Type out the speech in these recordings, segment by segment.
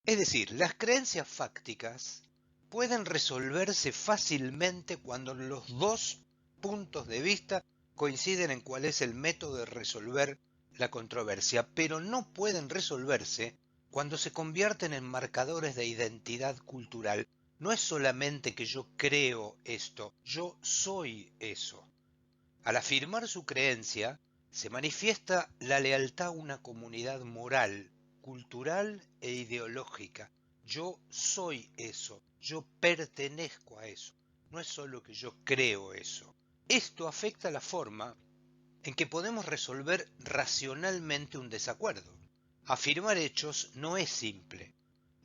Es decir, las creencias fácticas pueden resolverse fácilmente cuando los dos puntos de vista coinciden en cuál es el método de resolver la controversia, pero no pueden resolverse cuando se convierten en marcadores de identidad cultural. No es solamente que yo creo esto, yo soy eso. Al afirmar su creencia, se manifiesta la lealtad a una comunidad moral, cultural e ideológica. Yo soy eso, yo pertenezco a eso. No es solo que yo creo eso. Esto afecta la forma en que podemos resolver racionalmente un desacuerdo. Afirmar hechos no es simple.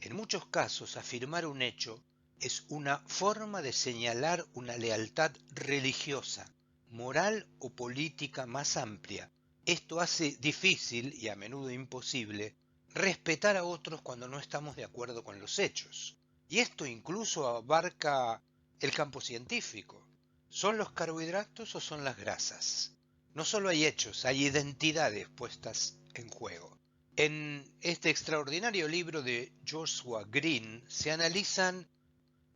En muchos casos, afirmar un hecho es una forma de señalar una lealtad religiosa, moral o política más amplia. Esto hace difícil y a menudo imposible respetar a otros cuando no estamos de acuerdo con los hechos. Y esto incluso abarca el campo científico. ¿Son los carbohidratos o son las grasas? No solo hay hechos, hay identidades puestas en juego. En este extraordinario libro de Joshua Green se analizan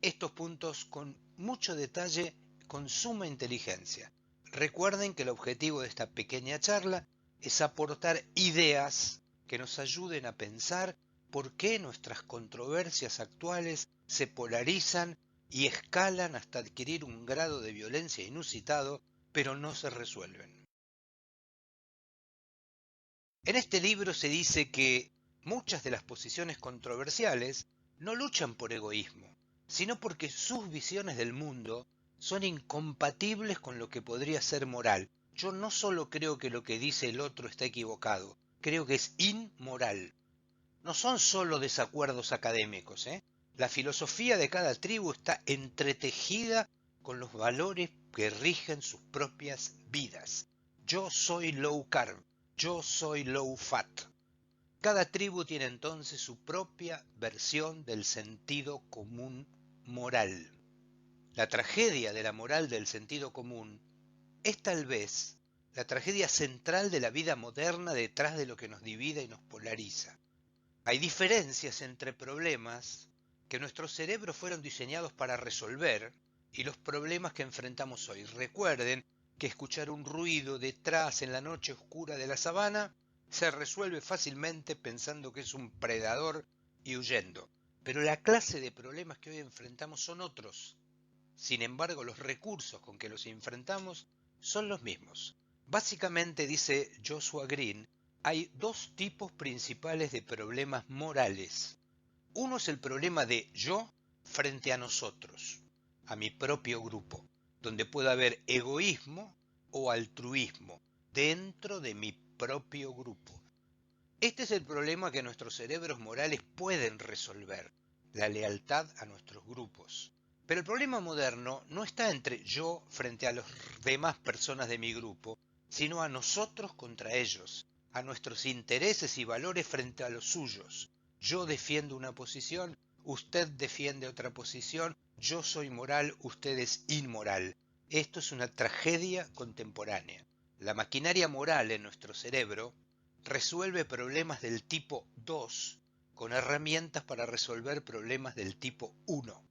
estos puntos con mucho detalle, con suma inteligencia. Recuerden que el objetivo de esta pequeña charla es aportar ideas que nos ayuden a pensar por qué nuestras controversias actuales se polarizan y escalan hasta adquirir un grado de violencia inusitado, pero no se resuelven. En este libro se dice que muchas de las posiciones controversiales no luchan por egoísmo, sino porque sus visiones del mundo son incompatibles con lo que podría ser moral. Yo no solo creo que lo que dice el otro está equivocado, creo que es inmoral. No son solo desacuerdos académicos, ¿eh? La filosofía de cada tribu está entretejida con los valores que rigen sus propias vidas. Yo soy low carb, yo soy low fat. Cada tribu tiene entonces su propia versión del sentido común moral. La tragedia de la moral del sentido común es tal vez la tragedia central de la vida moderna detrás de lo que nos divide y nos polariza. Hay diferencias entre problemas que nuestros cerebros fueron diseñados para resolver y los problemas que enfrentamos hoy. Recuerden que escuchar un ruido detrás en la noche oscura de la sabana se resuelve fácilmente pensando que es un predador y huyendo. Pero la clase de problemas que hoy enfrentamos son otros. Sin embargo, los recursos con que los enfrentamos son los mismos. Básicamente, dice Joshua Green, hay dos tipos principales de problemas morales. Uno es el problema de yo frente a nosotros, a mi propio grupo, donde puede haber egoísmo o altruismo dentro de mi propio grupo. Este es el problema que nuestros cerebros morales pueden resolver, la lealtad a nuestros grupos. Pero el problema moderno no está entre yo frente a las demás personas de mi grupo, sino a nosotros contra ellos, a nuestros intereses y valores frente a los suyos. Yo defiendo una posición, usted defiende otra posición, yo soy moral, usted es inmoral. Esto es una tragedia contemporánea. La maquinaria moral en nuestro cerebro resuelve problemas del tipo 2 con herramientas para resolver problemas del tipo 1.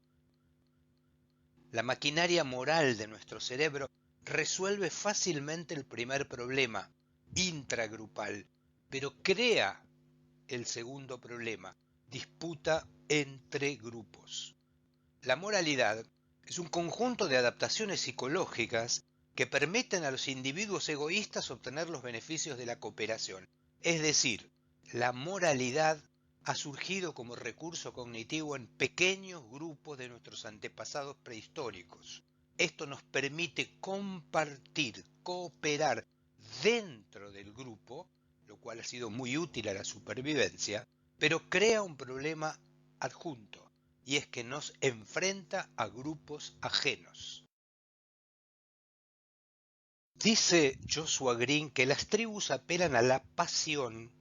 La maquinaria moral de nuestro cerebro resuelve fácilmente el primer problema, intragrupal, pero crea el segundo problema, disputa entre grupos. La moralidad es un conjunto de adaptaciones psicológicas que permiten a los individuos egoístas obtener los beneficios de la cooperación. Es decir, la moralidad ha surgido como recurso cognitivo en pequeños grupos de nuestros antepasados prehistóricos. Esto nos permite compartir, cooperar dentro del grupo, lo cual ha sido muy útil a la supervivencia, pero crea un problema adjunto, y es que nos enfrenta a grupos ajenos. Dice Joshua Green que las tribus apelan a la pasión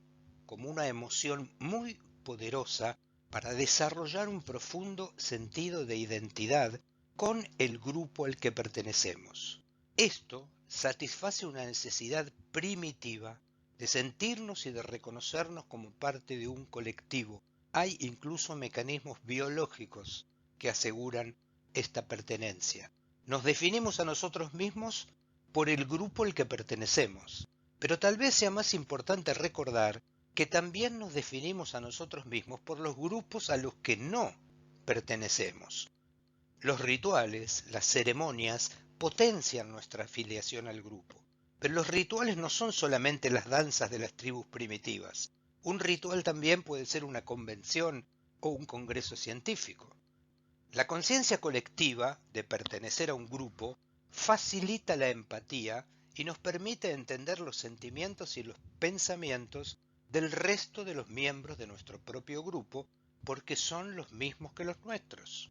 como una emoción muy poderosa para desarrollar un profundo sentido de identidad con el grupo al que pertenecemos. Esto satisface una necesidad primitiva de sentirnos y de reconocernos como parte de un colectivo, hay incluso mecanismos biológicos que aseguran esta pertenencia. Nos definimos a nosotros mismos por el grupo al que pertenecemos, pero tal vez sea más importante recordar que también nos definimos a nosotros mismos por los grupos a los que no pertenecemos. Los rituales, las ceremonias, potencian nuestra afiliación al grupo. Pero los rituales no son solamente las danzas de las tribus primitivas. Un ritual también puede ser una convención o un congreso científico. La conciencia colectiva de pertenecer a un grupo facilita la empatía y nos permite entender los sentimientos y los pensamientos del resto de los miembros de nuestro propio grupo porque son los mismos que los nuestros.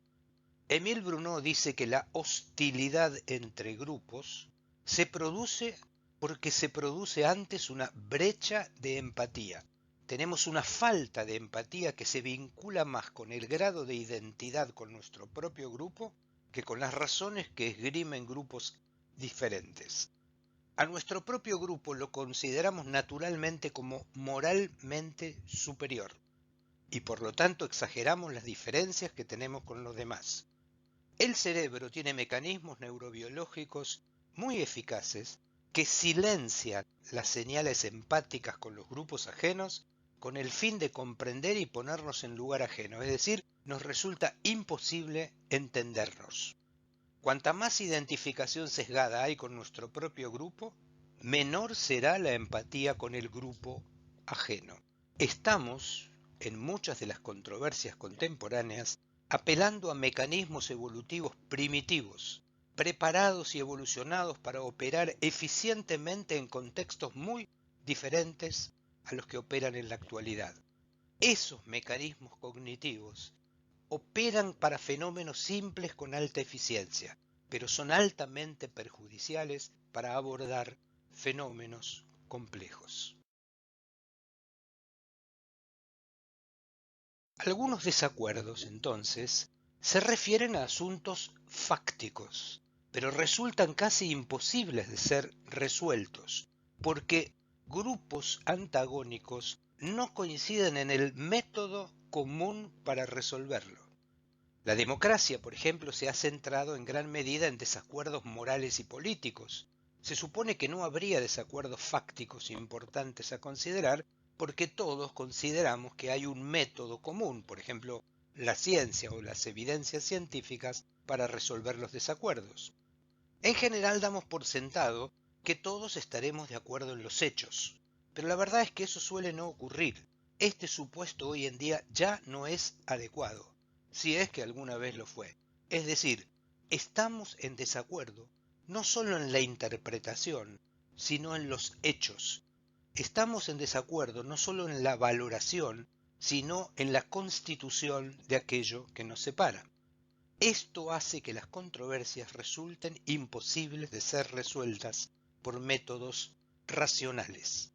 Émile Bruneau dice que la hostilidad entre grupos se produce porque se produce antes una brecha de empatía. Tenemos una falta de empatía que se vincula más con el grado de identidad con nuestro propio grupo que con las razones que esgrimen grupos diferentes. A nuestro propio grupo lo consideramos naturalmente como moralmente superior y por lo tanto exageramos las diferencias que tenemos con los demás. El cerebro tiene mecanismos neurobiológicos muy eficaces que silencian las señales empáticas con los grupos ajenos con el fin de comprender y ponernos en lugar ajeno, es decir, nos resulta imposible entendernos. Cuanta más identificación sesgada hay con nuestro propio grupo, menor será la empatía con el grupo ajeno. Estamos, en muchas de las controversias contemporáneas, apelando a mecanismos evolutivos primitivos, preparados y evolucionados para operar eficientemente en contextos muy diferentes a los que operan en la actualidad. Esos mecanismos cognitivos operan para fenómenos simples con alta eficiencia, pero son altamente perjudiciales para abordar fenómenos complejos. Algunos desacuerdos, entonces, se refieren a asuntos fácticos, pero resultan casi imposibles de ser resueltos, porque grupos antagónicos no coinciden en el método común para resolverlo. La democracia, por ejemplo, se ha centrado en gran medida en desacuerdos morales y políticos. Se supone que no habría desacuerdos fácticos importantes a considerar porque todos consideramos que hay un método común, por ejemplo, la ciencia o las evidencias científicas para resolver los desacuerdos. En general damos por sentado que todos estaremos de acuerdo en los hechos, pero la verdad es que eso suele no ocurrir. Este supuesto hoy en día ya no es adecuado, si es que alguna vez lo fue. Es decir, estamos en desacuerdo no solo en la interpretación, sino en los hechos. Estamos en desacuerdo no solo en la valoración, sino en la constitución de aquello que nos separa. Esto hace que las controversias resulten imposibles de ser resueltas por métodos racionales.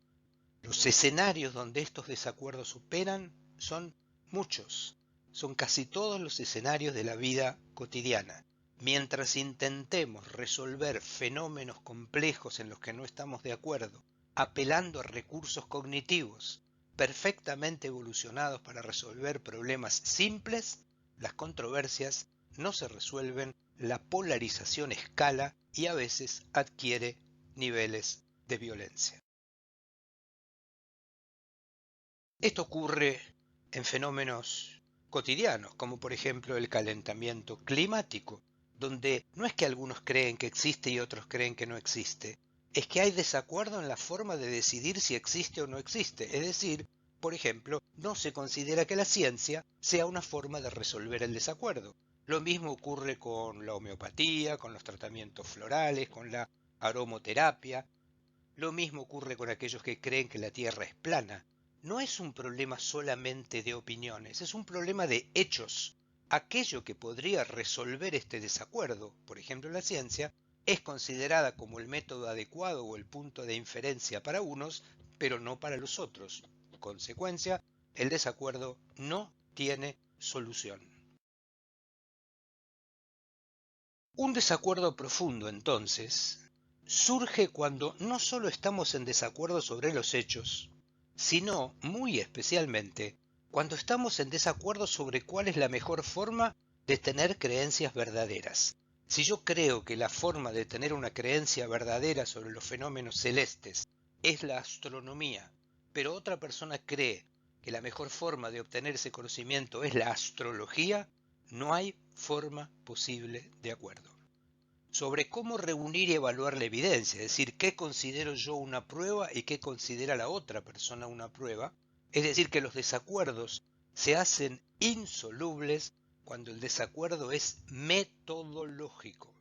Los escenarios donde estos desacuerdos operan son muchos, son casi todos los escenarios de la vida cotidiana. Mientras intentemos resolver fenómenos complejos en los que no estamos de acuerdo, apelando a recursos cognitivos perfectamente evolucionados para resolver problemas simples, las controversias no se resuelven, la polarización escala y a veces adquiere niveles de violencia. Esto ocurre en fenómenos cotidianos, como por ejemplo el calentamiento climático, donde no es que algunos creen que existe y otros creen que no existe, es que hay desacuerdo en la forma de decidir si existe o no existe, es decir, por ejemplo, no se considera que la ciencia sea una forma de resolver el desacuerdo. Lo mismo ocurre con la homeopatía, con los tratamientos florales, con la aromoterapia. Lo mismo ocurre con aquellos que creen que la Tierra es plana. No es un problema solamente de opiniones, es un problema de hechos. Aquello que podría resolver este desacuerdo, por ejemplo la ciencia, es considerada como el método adecuado o el punto de inferencia para unos, pero no para los otros. En consecuencia, el desacuerdo no tiene solución. Un desacuerdo profundo, entonces, surge cuando no solo estamos en desacuerdo sobre los hechos, sino, muy especialmente, cuando estamos en desacuerdo sobre cuál es la mejor forma de tener creencias verdaderas. Si yo creo que la forma de tener una creencia verdadera sobre los fenómenos celestes es la astronomía, pero otra persona cree que la mejor forma de obtener ese conocimiento es la astrología, no hay forma posible de acuerdo. Sobre cómo reunir y evaluar la evidencia, es decir, qué considero yo una prueba y qué considera la otra persona una prueba, es decir, que los desacuerdos se hacen insolubles cuando el desacuerdo es metodológico.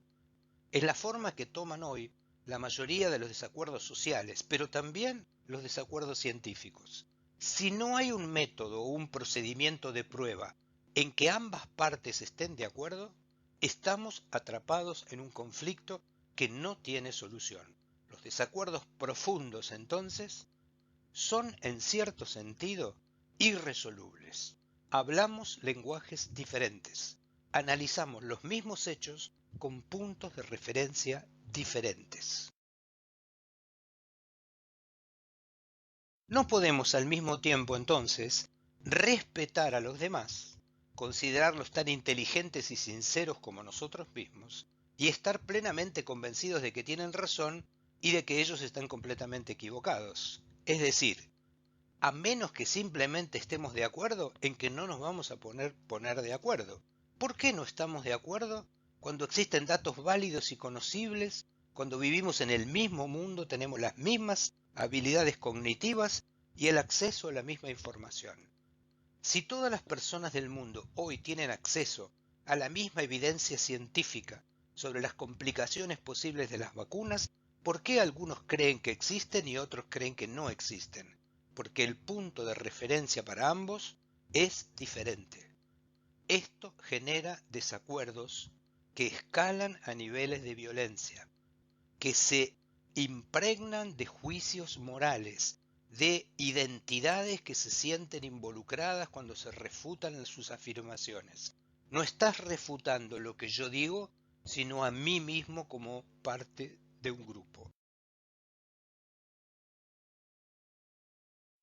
Es la forma que toman hoy la mayoría de los desacuerdos sociales, pero también los desacuerdos científicos. Si no hay un método o un procedimiento de prueba en que ambas partes estén de acuerdo, estamos atrapados en un conflicto que no tiene solución. Los desacuerdos profundos, entonces, son en cierto sentido irresolubles. Hablamos lenguajes diferentes, analizamos los mismos hechos con puntos de referencia diferentes. No podemos al mismo tiempo, entonces, respetar a los demás, considerarlos tan inteligentes y sinceros como nosotros mismos, y estar plenamente convencidos de que tienen razón y de que ellos están completamente equivocados. Es decir, a menos que simplemente estemos de acuerdo en que no nos vamos a poner de acuerdo. ¿Por qué no estamos de acuerdo cuando existen datos válidos y conocibles, cuando vivimos en el mismo mundo, tenemos las mismas habilidades cognitivas y el acceso a la misma información? Si todas las personas del mundo hoy tienen acceso a la misma evidencia científica sobre las complicaciones posibles de las vacunas, ¿por qué algunos creen que existen y otros creen que no existen? Porque el punto de referencia para ambos es diferente. Esto genera desacuerdos que escalan a niveles de violencia, que se impregnan de juicios morales, de identidades que se sienten involucradas cuando se refutan sus afirmaciones. No estás refutando lo que yo digo, sino a mí mismo como parte de un grupo.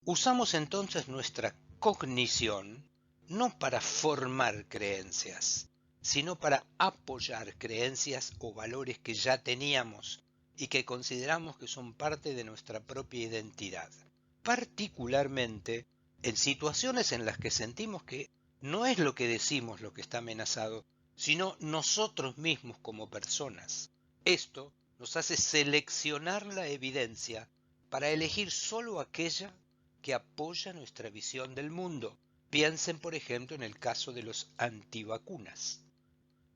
Usamos entonces nuestra cognición no para formar creencias, sino para apoyar creencias o valores que ya teníamos y que consideramos que son parte de nuestra propia identidad, particularmente en situaciones en las que sentimos que no es lo que decimos lo que está amenazado, sino nosotros mismos como personas. Esto nos hace seleccionar la evidencia para elegir solo aquella que apoya nuestra visión del mundo. Piensen, por ejemplo, en el caso de los antivacunas.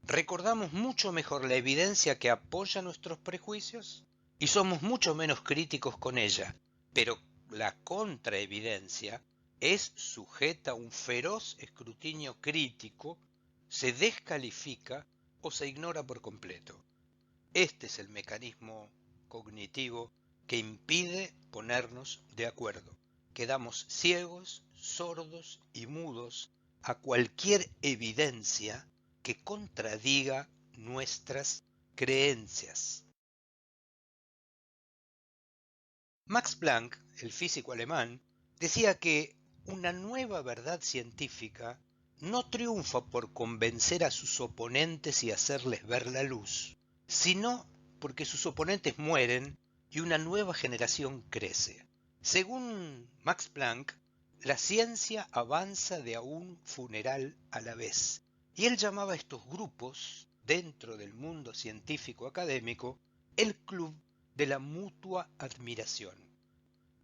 Recordamos mucho mejor la evidencia que apoya nuestros prejuicios y somos mucho menos críticos con ella, pero la contraevidencia es sujeta a un feroz escrutinio crítico, se descalifica o se ignora por completo. Este es el mecanismo cognitivo que impide ponernos de acuerdo. Quedamos ciegos, sordos y mudos a cualquier evidencia que contradiga nuestras creencias. Max Planck, el físico alemán, decía que una nueva verdad científica no triunfa por convencer a sus oponentes y hacerles ver la luz, sino porque sus oponentes mueren y una nueva generación crece. Según Max Planck, la ciencia avanza de a un funeral a la vez, y él llamaba a estos grupos, dentro del mundo científico académico, el club de la mutua admiración.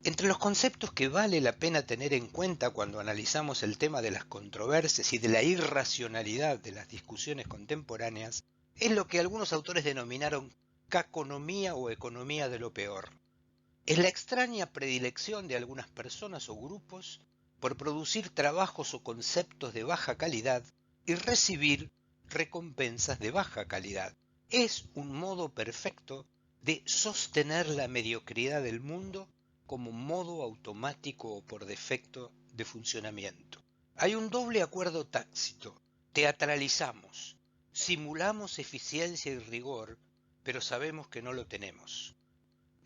Entre los conceptos que vale la pena tener en cuenta cuando analizamos el tema de las controversias y de la irracionalidad de las discusiones contemporáneas, es lo que algunos autores denominaron caconomía o economía de lo peor. Es la extraña predilección de algunas personas o grupos por producir trabajos o conceptos de baja calidad y recibir recompensas de baja calidad. Es un modo perfecto de sostener la mediocridad del mundo como modo automático o por defecto de funcionamiento. Hay un doble acuerdo tácito. Teatralizamos, simulamos eficiencia y rigor, pero sabemos que no lo tenemos.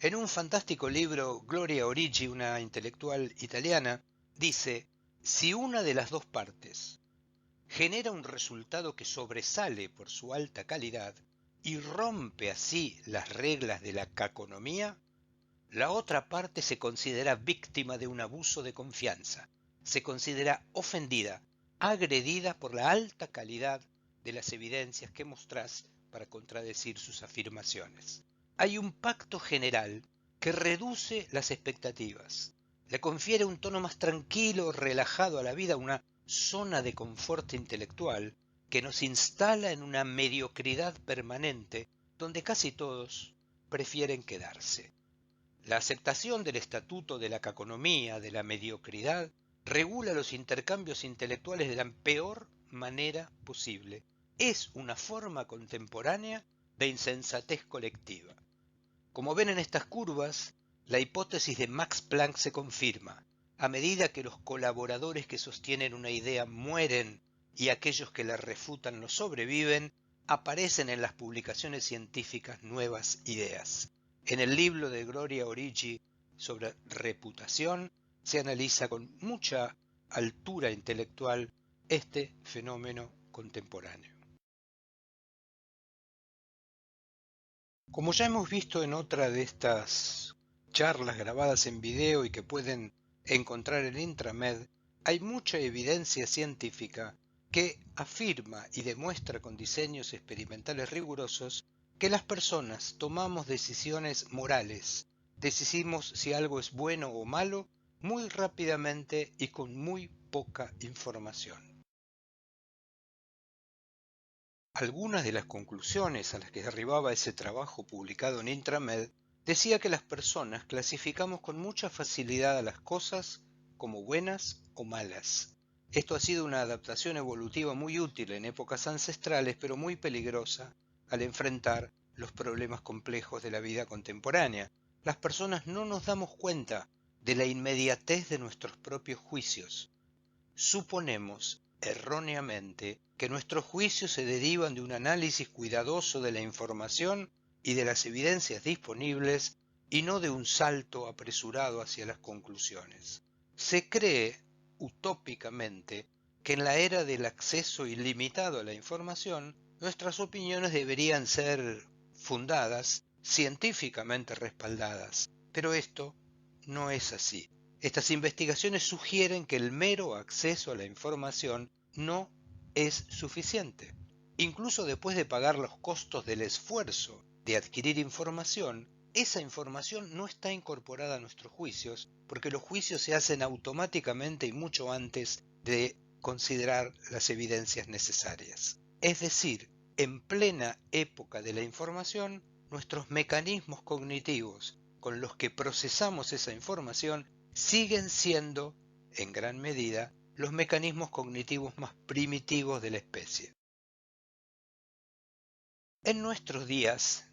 En un fantástico libro, Gloria Origgi, una intelectual italiana, dice: Si una de las dos partes genera un resultado que sobresale por su alta calidad y rompe así las reglas de la caconomía, la otra parte se considera víctima de un abuso de confianza, se considera ofendida, agredida por la alta calidad de las evidencias que mostrás para contradecir sus afirmaciones. Hay un pacto general que reduce las expectativas, le confiere un tono más tranquilo, relajado a la vida, una zona de confort intelectual que nos instala en una mediocridad permanente donde casi todos prefieren quedarse. La aceptación del estatuto de la caconomía, de la mediocridad, regula los intercambios intelectuales de la peor manera posible. Es una forma contemporánea de insensatez colectiva. Como ven en estas curvas, la hipótesis de Max Planck se confirma. A medida que los colaboradores que sostienen una idea mueren y aquellos que la refutan no sobreviven, aparecen en las publicaciones científicas nuevas ideas. En el libro de Gloria Origgi sobre reputación se analiza con mucha altura intelectual este fenómeno contemporáneo. Como ya hemos visto en otra de estas charlas grabadas en video y que pueden encontrar en Intramed, hay mucha evidencia científica que afirma y demuestra con diseños experimentales rigurosos que las personas tomamos decisiones morales, decidimos si algo es bueno o malo muy rápidamente y con muy poca información. Algunas de las conclusiones a las que arribaba ese trabajo publicado en Intramed decía que las personas clasificamos con mucha facilidad a las cosas como buenas o malas. Esto ha sido una adaptación evolutiva muy útil en épocas ancestrales, pero muy peligrosa al enfrentar los problemas complejos de la vida contemporánea. Las personas no nos damos cuenta de la inmediatez de nuestros propios juicios. Suponemos erróneamente que nuestros juicios se derivan de un análisis cuidadoso de la información y de las evidencias disponibles y no de un salto apresurado hacia las conclusiones. Se cree, utópicamente, que en la era del acceso ilimitado a la información, nuestras opiniones deberían ser fundadas, científicamente respaldadas, pero esto no es así. Estas investigaciones sugieren que el mero acceso a la información no es suficiente. Incluso después de pagar los costos del esfuerzo de adquirir información, esa información no está incorporada a nuestros juicios, porque los juicios se hacen automáticamente y mucho antes de considerar las evidencias necesarias. Es decir, en plena época de la información, nuestros mecanismos cognitivos con los que procesamos esa información siguen siendo, en gran medida, los mecanismos cognitivos más primitivos de la especie. En nuestros días,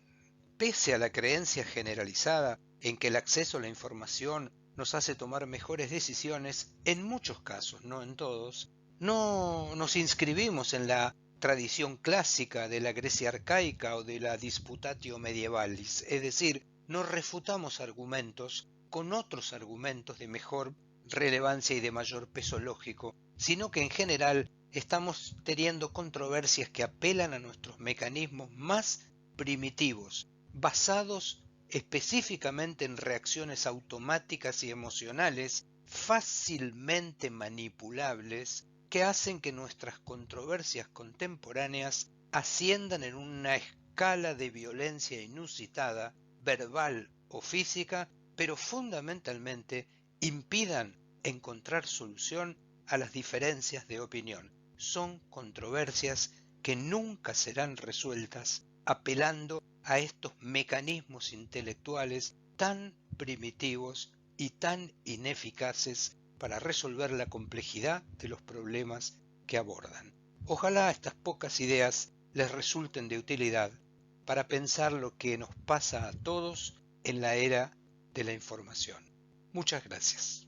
pese a la creencia generalizada en que el acceso a la información nos hace tomar mejores decisiones, en muchos casos, no en todos, no nos inscribimos en la tradición clásica de la Grecia arcaica o de la disputatio medievalis, es decir, no refutamos argumentos con otros argumentos de mejor relevancia y de mayor peso lógico, sino que en general estamos teniendo controversias que apelan a nuestros mecanismos más primitivos, basados específicamente en reacciones automáticas y emocionales fácilmente manipulables que hacen que nuestras controversias contemporáneas asciendan en una escala de violencia inusitada, verbal o física, pero fundamentalmente impidan encontrar solución a las diferencias de opinión. Son controversias que nunca serán resueltas apelando a estos mecanismos intelectuales tan primitivos y tan ineficaces para resolver la complejidad de los problemas que abordan. Ojalá estas pocas ideas les resulten de utilidad para pensar lo que nos pasa a todos en la era de la información. Muchas gracias.